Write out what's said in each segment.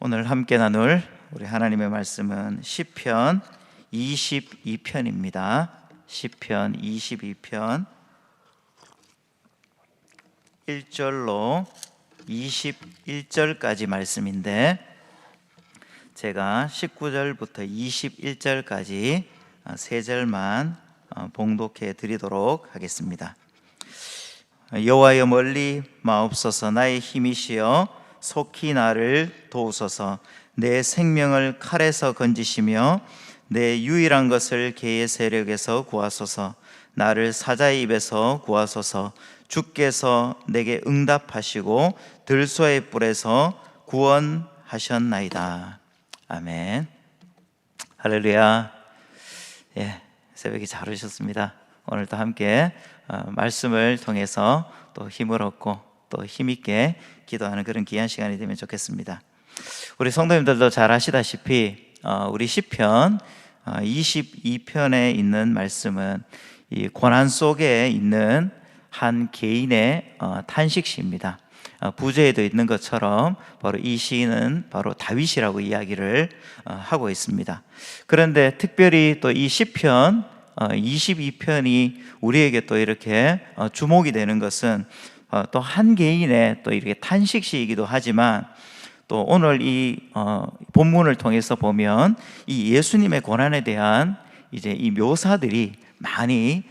오늘 함께 나눌 우리 하나님의 말씀은 시편 22편입니다. 시편 22편 1절로 21절까지 말씀인데, 제가 19절부터 21절까지 세 절만 봉독해 드리도록 하겠습니다. 여호와여, 멀리 마옵소서. 나의 힘이시여 속히 나를 도우소서. 내 생명을 칼에서 건지시며 내 유일한 것을 개의 세력에서 구하소서. 나를 사자의 입에서 구하소서. 주께서 내게 응답하시고 들소의 뿔에서 구원하셨나이다. 아멘. 할렐루야. 새벽에 잘 오셨습니다. 오늘도 함께 말씀을 통해서 또 힘을 얻고 또 힘있게 기도하는 그런 귀한 시간이 되면 좋겠습니다. 우리 성도님들도 잘 아시다시피 우리 시편 22편에 있는 말씀은 이 고난 속에 있는 한 개인의 탄식시입니다. 부제에도 있는 것처럼 바로 이 시인은 바로 다윗이라고 이야기를 하고 있습니다. 그런데 특별히 또 이 시편 22편이 우리에게 또 이렇게 주목이 되는 것은 또 한 개인의 또 이렇게 탄식시이기도 하지만, 또 오늘 이 본문을 통해서 보면 이 예수님의 고난에 대한 이제 이 묘사들이 많이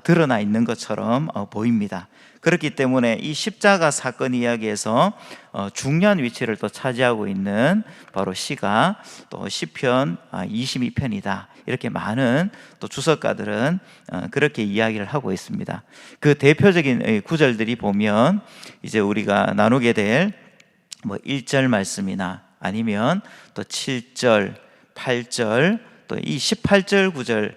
드러나 있는 것처럼 보입니다. 그렇기 때문에 이 십자가 사건 이야기에서 중요한 위치를 또 차지하고 있는 바로 시가 또 시편 22편이다. 이렇게 많은 또 주석가들은 그렇게 이야기를 하고 있습니다. 그 대표적인 구절들이 보면 이제 우리가 나누게 될 1절 말씀이나 아니면 또 7절, 8절, 또 이 18절, 9절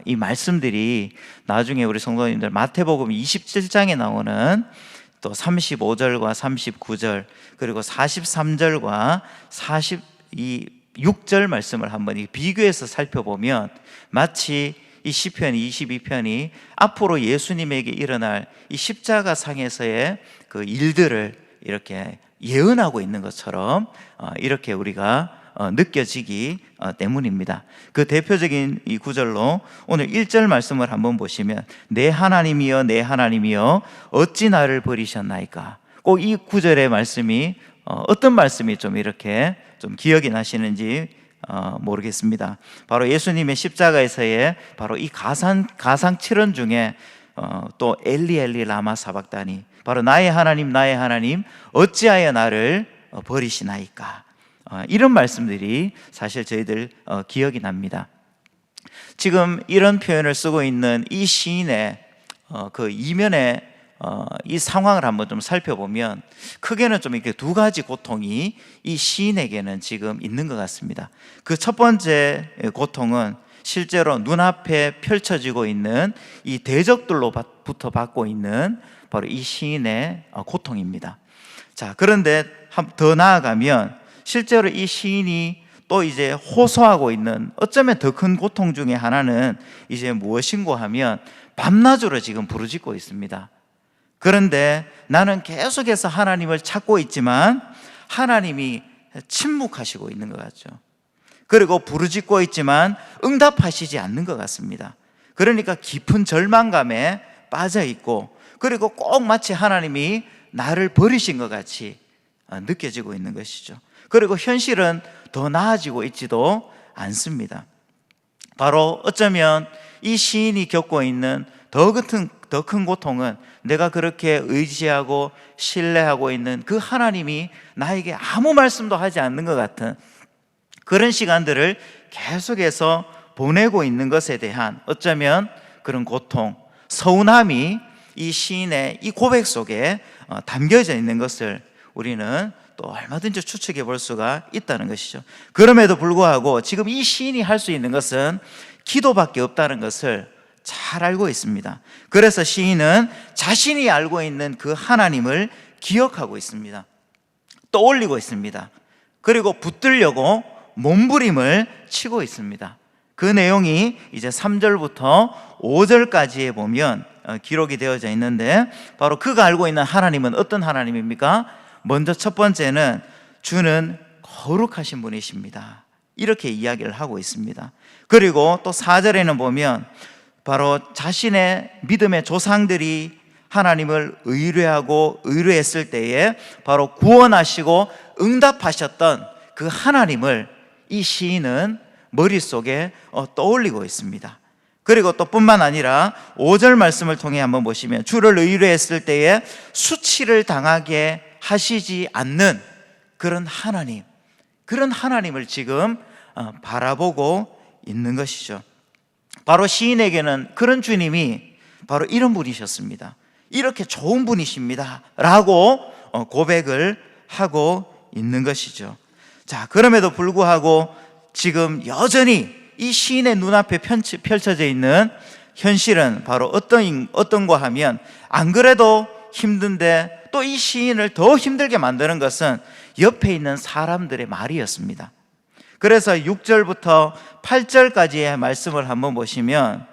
이 말씀들이 나중에 우리 성도님들 마태복음 27장에 나오는 또 35절과 39절 그리고 43절과 46절 말씀을 한번 비교해서 살펴보면 마치 이 시편 22편이 앞으로 예수님에게 일어날 이 십자가 상에서의 그 일들을 이렇게 예언하고 있는 것처럼 이렇게 우리가 느껴지기 때문입니다. 그 대표적인 이 구절로 오늘 1절 말씀을 한번 보시면, 내 하나님이여 내 하나님이여 어찌 나를 버리셨나이까. 꼭 이 구절의 말씀이 어떤 말씀이 좀 이렇게 좀 기억이 나시는지 모르겠습니다. 바로 예수님의 십자가에서의 바로 이 가상 7원 중에 또 엘리 엘리 라마 사박다니, 바로 나의 하나님 나의 하나님 어찌하여 나를 버리시나이까. 이런 말씀들이 사실 저희들 기억이 납니다. 지금 이런 표현을 쓰고 있는 이 시인의 그 이면의 이 상황을 한번 좀 살펴보면 크게는 좀 이렇게 두 가지 고통이 이 시인에게는 지금 있는 것 같습니다. 그 첫 번째 고통은 실제로 눈앞에 펼쳐지고 있는 이 대적들로부터 받고 있는 바로 이 시인의 고통입니다. 자, 그런데 더 나아가면 실제로 이 시인이 또 이제 호소하고 있는 어쩌면 더 큰 고통 중에 하나는 이제 무엇인고 하면 밤낮으로 지금 부르짖고 있습니다. 그런데 나는 계속해서 하나님을 찾고 있지만 하나님이 침묵하시고 있는 것 같죠. 그리고 부르짖고 있지만 응답하시지 않는 것 같습니다. 그러니까 깊은 절망감에 빠져 있고, 그리고 꼭 마치 하나님이 나를 버리신 것 같이 느껴지고 있는 것이죠. 그리고 현실은 더 나아지고 있지도 않습니다. 바로 어쩌면 이 시인이 겪고 있는 더 큰 고통은 내가 그렇게 의지하고 신뢰하고 있는 그 하나님이 나에게 아무 말씀도 하지 않는 것 같은 그런 시간들을 계속해서 보내고 있는 것에 대한 어쩌면 그런 고통, 서운함이 이 시인의 이 고백 속에 담겨져 있는 것을 우리는 또 얼마든지 추측해 볼 수가 있다는 것이죠. 그럼에도 불구하고 지금 이 시인이 할 수 있는 것은 기도밖에 없다는 것을 잘 알고 있습니다. 그래서 시인은 자신이 알고 있는 그 하나님을 기억하고 있습니다. 떠올리고 있습니다. 그리고 붙들려고 몸부림을 치고 있습니다. 그 내용이 이제 3절부터 5절까지에 보면 기록이 되어져 있는데, 바로 그가 알고 있는 하나님은 어떤 하나님입니까? 먼저 첫 번째는 주는 거룩하신 분이십니다. 이렇게 이야기를 하고 있습니다. 그리고 또 4절에는 보면 바로 자신의 믿음의 조상들이 하나님을 의뢰했을 때에 바로 구원하시고 응답하셨던 그 하나님을 이 시인은 머릿속에 떠올리고 있습니다. 그리고 또 뿐만 아니라 5절 말씀을 통해 한번 보시면 주를 의뢰했을 때에 수치를 당하게 하시지 않는 그런 하나님, 그런 하나님을 지금 바라보고 있는 것이죠. 바로 시인에게는 그런 주님이 바로 이런 분이셨습니다. 이렇게 좋은 분이십니다 라고 고백을 하고 있는 것이죠. 자, 그럼에도 불구하고 지금 여전히 이 시인의 눈앞에 펼쳐져 있는 현실은 바로 어떤가 하면, 안 그래도 힘든데 또 이 시인을 더 힘들게 만드는 것은 옆에 있는 사람들의 말이었습니다. 그래서 6절부터 8절까지의 말씀을 한번 보시면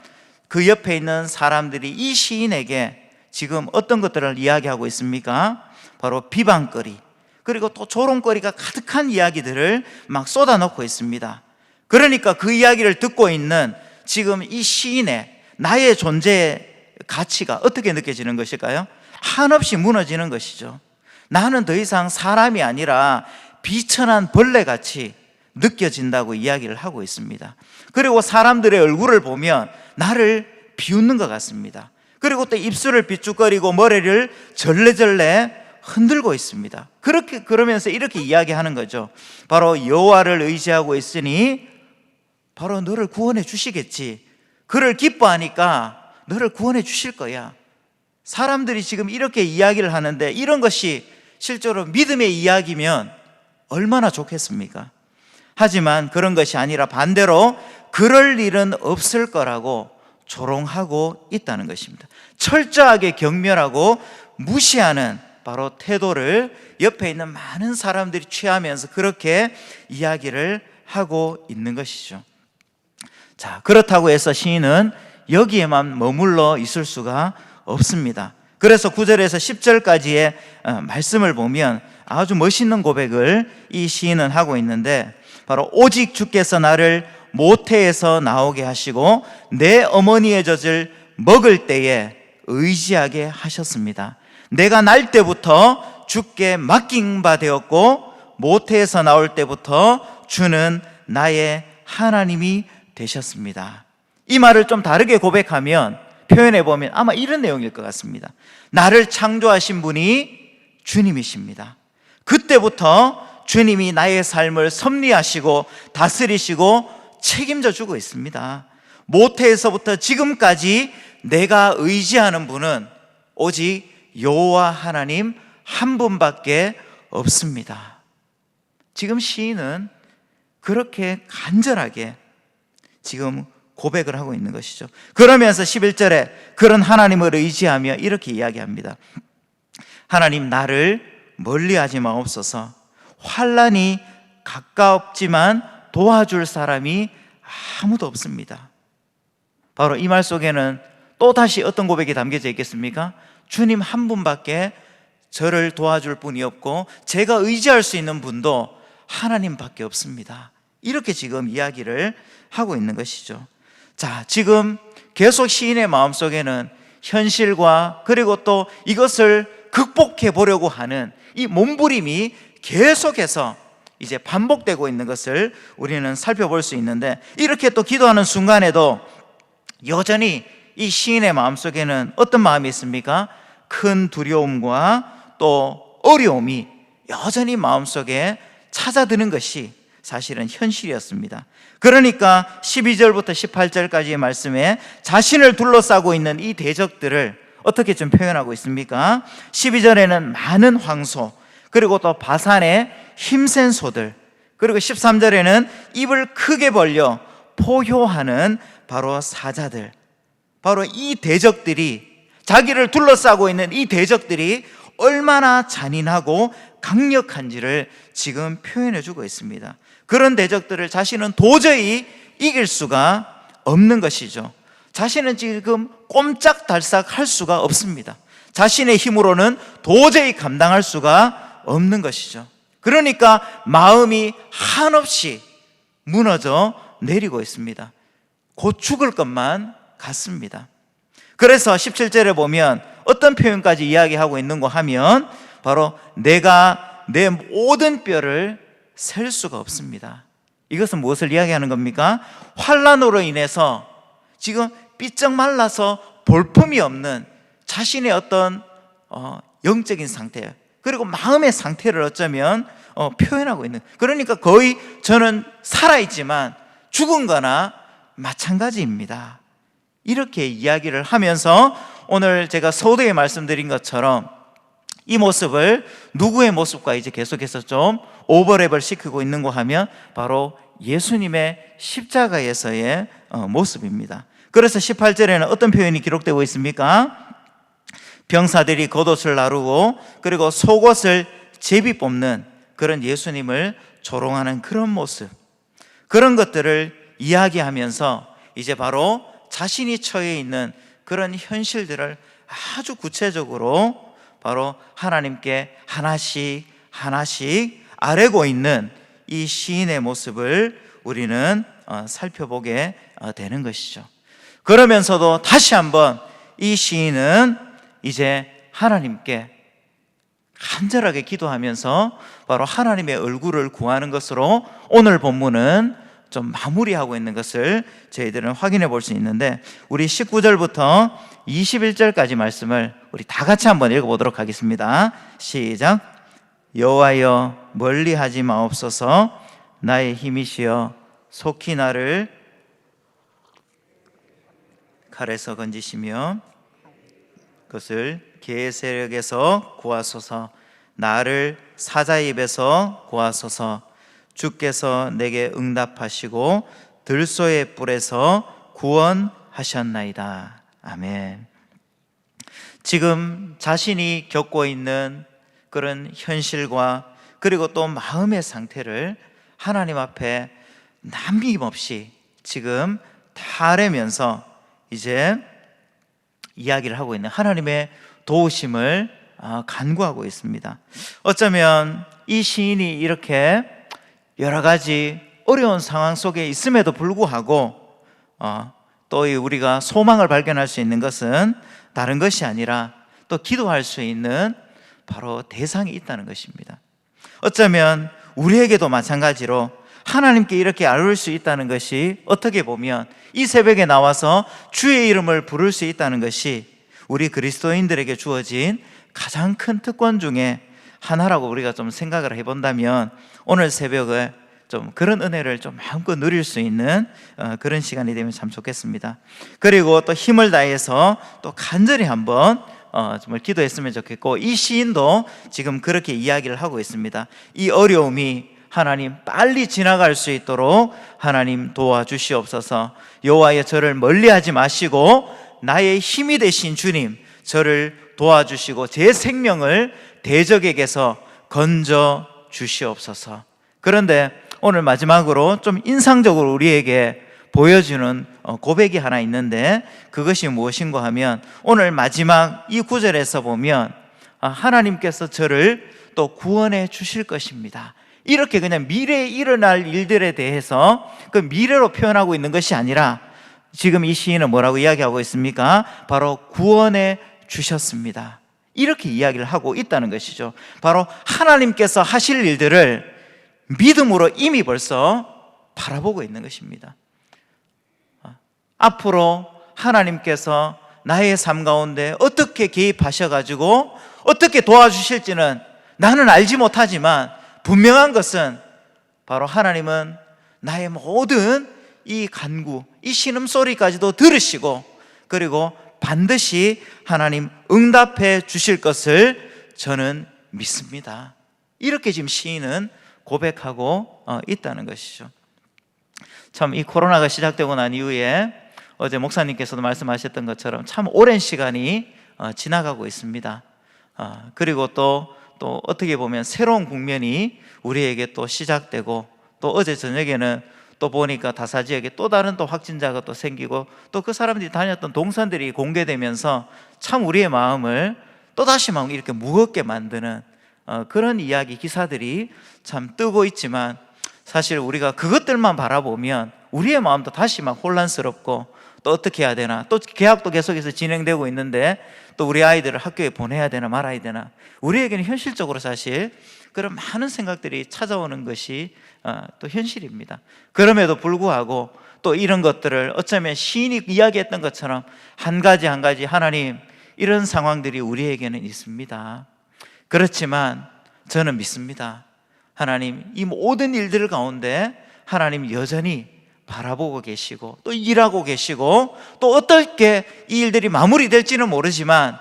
그 옆에 있는 사람들이 이 시인에게 지금 어떤 것들을 이야기하고 있습니까? 바로 비방거리, 그리고 또 조롱거리가 가득한 이야기들을 막 쏟아놓고 있습니다. 그러니까 그 이야기를 듣고 있는 지금 이 시인의 나의 존재의 가치가 어떻게 느껴지는 것일까요? 한없이 무너지는 것이죠. 나는 더 이상 사람이 아니라 비천한 벌레같이 느껴진다고 이야기를 하고 있습니다. 그리고 사람들의 얼굴을 보면 나를 비웃는 것 같습니다. 그리고 또 입술을 비죽거리고 머리를 절레절레 흔들고 있습니다. 그러면서 이렇게 이야기하는 거죠. 바로 여호와를 의지하고 있으니 바로 너를 구원해 주시겠지. 그를 기뻐하니까 너를 구원해 주실 거야. 사람들이 지금 이렇게 이야기를 하는데 이런 것이 실제로 믿음의 이야기면 얼마나 좋겠습니까? 하지만 그런 것이 아니라 반대로 그럴 일은 없을 거라고 조롱하고 있다는 것입니다. 철저하게 경멸하고 무시하는 바로 태도를 옆에 있는 많은 사람들이 취하면서 그렇게 이야기를 하고 있는 것이죠. 자, 그렇다고 해서 시인은 여기에만 머물러 있을 수가 없습니다. 그래서 9절에서 10절까지의 말씀을 보면 아주 멋있는 고백을 이 시인은 하고 있는데, 바로 오직 주께서 나를 모태에서 나오게 하시고 내 어머니의 젖을 먹을 때에 의지하게 하셨습니다. 내가 날 때부터 주께 맡긴 바 되었고 모태에서 나올 때부터 주는 나의 하나님이 되셨습니다. 이 말을 좀 다르게 고백하면, 표현해 보면 아마 이런 내용일 것 같습니다. 나를 창조하신 분이 주님이십니다. 그때부터 주님이 나의 삶을 섭리하시고 다스리시고 책임져 주고 있습니다. 모태에서부터 지금까지 내가 의지하는 분은 오직 여호와 하나님 한 분밖에 없습니다. 지금 시인은 그렇게 간절하게 지금 고백을 하고 있는 것이죠. 그러면서 11절에 그런 하나님을 의지하며 이렇게 이야기합니다. 하나님, 나를 멀리하지 마옵소서. 환난이 가깝지만 도와줄 사람이 아무도 없습니다. 바로 이 말 속에는 또다시 어떤 고백이 담겨져 있겠습니까? 주님 한 분밖에 저를 도와줄 분이 없고 제가 의지할 수 있는 분도 하나님밖에 없습니다. 이렇게 지금 이야기를 하고 있는 것이죠. 자, 지금 계속 시인의 마음속에는 현실과 그리고 또 이것을 극복해 보려고 하는 이 몸부림이 계속해서 이제 반복되고 있는 것을 우리는 살펴볼 수 있는데, 이렇게 또 기도하는 순간에도 여전히 이 시인의 마음속에는 어떤 마음이 있습니까? 큰 두려움과 또 어려움이 여전히 마음속에 찾아드는 것이 사실은 현실이었습니다. 그러니까 12절부터 18절까지의 말씀에 자신을 둘러싸고 있는 이 대적들을 어떻게 좀 표현하고 있습니까? 12절에는 많은 황소, 그리고 또 바산의 힘센 소들, 그리고 13절에는 입을 크게 벌려 포효하는 바로 사자들, 바로 이 대적들이, 자기를 둘러싸고 있는 이 대적들이 얼마나 잔인하고 강력한지를 지금 표현해 주고 있습니다. 그런 대적들을 자신은 도저히 이길 수가 없는 것이죠. 자신은 지금 꼼짝달싹 할 수가 없습니다. 자신의 힘으로는 도저히 감당할 수가 없는 것이죠. 그러니까 마음이 한없이 무너져 내리고 있습니다. 곧 죽을 것만 같습니다. 그래서 17절에 보면 어떤 표현까지 이야기하고 있는가 하면 바로 내가 내 모든 뼈를 셀 수가 없습니다. 이것은 무엇을 이야기하는 겁니까? 환난으로 인해서 지금 삐쩍 말라서 볼품이 없는 자신의 어떤 영적인 상태, 그리고 마음의 상태를 어쩌면 표현하고 있는, 그러니까 거의 저는 살아있지만 죽은 거나 마찬가지입니다. 이렇게 이야기를 하면서 오늘 제가 서두에 말씀드린 것처럼 이 모습을 누구의 모습과 이제 계속해서 좀 오버랩을 시키고 있는가 하면 바로 예수님의 십자가에서의 모습입니다. 그래서 18절에는 어떤 표현이 기록되고 있습니까? 병사들이 겉옷을 나르고 그리고 속옷을 제비 뽑는 그런 예수님을 조롱하는 그런 모습, 그런 것들을 이야기하면서 이제 바로 자신이 처해 있는 그런 현실들을 아주 구체적으로 바로 하나님께 하나씩 하나씩 아뢰고 있는 이 시인의 모습을 우리는 살펴보게 되는 것이죠. 그러면서도 다시 한번 이 시인은 이제 하나님께 간절하게 기도하면서 바로 하나님의 얼굴을 구하는 것으로 오늘 본문은 좀 마무리하고 있는 것을 저희들은 확인해 볼 수 있는데, 우리 19절부터 21절까지 말씀을 우리 다 같이 한번 읽어보도록 하겠습니다. 시작. 여호와여 멀리하지 마옵소서. 나의 힘이시여 속히 나를 칼에서 건지시며 그것을 개의 세력에서 구하소서. 나를 사자의 입에서 구하소서. 주께서 내게 응답하시고 들소의 뿔에서 구원하셨나이다. 아멘. 지금 자신이 겪고 있는 그런 현실과 그리고 또 마음의 상태를 하나님 앞에 남김없이 지금 다 아뢰면서 이제 이야기를 하고 있는 하나님의 도우심을 간구하고 있습니다. 어쩌면 이 시인이 이렇게 여러 가지 어려운 상황 속에 있음에도 불구하고 또 우리가 소망을 발견할 수 있는 것은 다른 것이 아니라 또 기도할 수 있는 바로 대상이 있다는 것입니다. 어쩌면 우리에게도 마찬가지로 하나님께 이렇게 아뢰을 수 있다는 것이 어떻게 보면 이 새벽에 나와서 주의 이름을 부를 수 있다는 것이 우리 그리스도인들에게 주어진 가장 큰 특권 중에 하나라고 우리가 좀 생각을 해본다면 오늘 새벽에 좀 그런 은혜를 좀 마음껏 누릴 수 있는 그런 시간이 되면 참 좋겠습니다. 그리고 또 힘을 다해서 또 간절히 한번 정말 기도했으면 좋겠고, 이 시인도 지금 그렇게 이야기를 하고 있습니다. 이 어려움이 하나님 빨리 지나갈 수 있도록 하나님 도와주시옵소서. 여호와여 저를 멀리하지 마시고 나의 힘이 되신 주님 저를 도와주시고 제 생명을 대적에게서 건져 주시옵소서. 그런데 오늘 마지막으로 좀 인상적으로 우리에게 보여주는 고백이 하나 있는데, 그것이 무엇인가 하면 오늘 마지막 이 구절에서 보면 하나님께서 저를 또 구원해 주실 것입니다. 이렇게 그냥 미래에 일어날 일들에 대해서 그 미래로 표현하고 있는 것이 아니라 지금 이 시인은 뭐라고 이야기하고 있습니까? 바로 구원해 주셨습니다. 이렇게 이야기를 하고 있다는 것이죠. 바로 하나님께서 하실 일들을 믿음으로 이미 벌써 바라보고 있는 것입니다. 앞으로 하나님께서 나의 삶 가운데 어떻게 개입하셔가지고 어떻게 도와주실지는 나는 알지 못하지만 분명한 것은 바로 하나님은 나의 모든 이 간구, 이 신음소리까지도 들으시고 그리고 반드시 하나님 응답해 주실 것을 저는 믿습니다. 이렇게 지금 시인은 고백하고 있다는 것이죠. 참 이 코로나가 시작되고 난 이후에 어제 목사님께서도 말씀하셨던 것처럼 참 오랜 시간이 지나가고 있습니다. 그리고 또 어떻게 보면 새로운 국면이 우리에게 또 시작되고, 또 어제 저녁에는 또 보니까 다사 지역에 또 다른 또 확진자가 또 생기고 또 그 사람들이 다녔던 동선들이 공개되면서 참 우리의 마음을 또다시 막 이렇게 무겁게 만드는 그런 이야기 기사들이 참 뜨고 있지만, 사실 우리가 그것들만 바라보면 우리의 마음도 다시 막 혼란스럽고, 또 어떻게 해야 되나, 또 계약도 계속해서 진행되고 있는데 또 우리 아이들을 학교에 보내야 되나 말아야 되나, 우리에게는 현실적으로 사실 그런 많은 생각들이 찾아오는 것이 또 현실입니다. 그럼에도 불구하고 또 이런 것들을 어쩌면 시인이 이야기했던 것처럼 한 가지 한 가지, 하나님, 이런 상황들이 우리에게는 있습니다. 그렇지만 저는 믿습니다. 하나님, 이 모든 일들 가운데 하나님 여전히 바라보고 계시고 또 일하고 계시고, 또 어떻게 이 일들이 마무리될지는 모르지만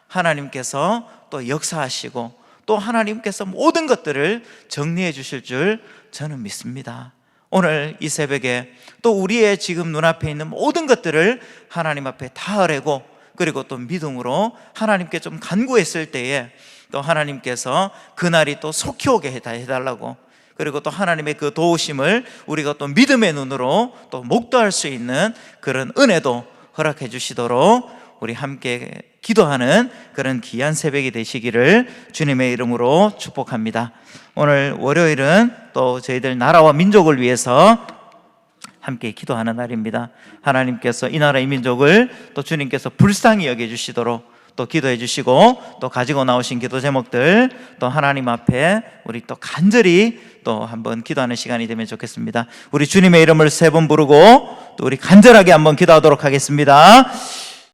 하나님께서 또 역사하시고 또 하나님께서 모든 것들을 정리해 주실 줄 저는 믿습니다. 오늘 이 새벽에 또 우리의 지금 눈앞에 있는 모든 것들을 하나님 앞에 다 아뢰고, 그리고 또 믿음으로 하나님께 좀 간구했을 때에 또 하나님께서 그날이 또 속히 오게 해달라고, 그리고 또 하나님의 그 도우심을 우리가 또 믿음의 눈으로 또 목도할 수 있는 그런 은혜도 허락해 주시도록 우리 함께 기도하는 그런 귀한 새벽이 되시기를 주님의 이름으로 축복합니다. 오늘 월요일은 또 저희들 나라와 민족을 위해서 함께 기도하는 날입니다. 하나님께서 이 나라 이 민족을 또 주님께서 불쌍히 여겨주시도록 또 기도해 주시고, 또 가지고 나오신 기도 제목들 또 하나님 앞에 우리 또 간절히 또 한번 기도하는 시간이 되면 좋겠습니다. 우리 주님의 이름을 3번 부르고 또 우리 간절하게 한번 기도하도록 하겠습니다.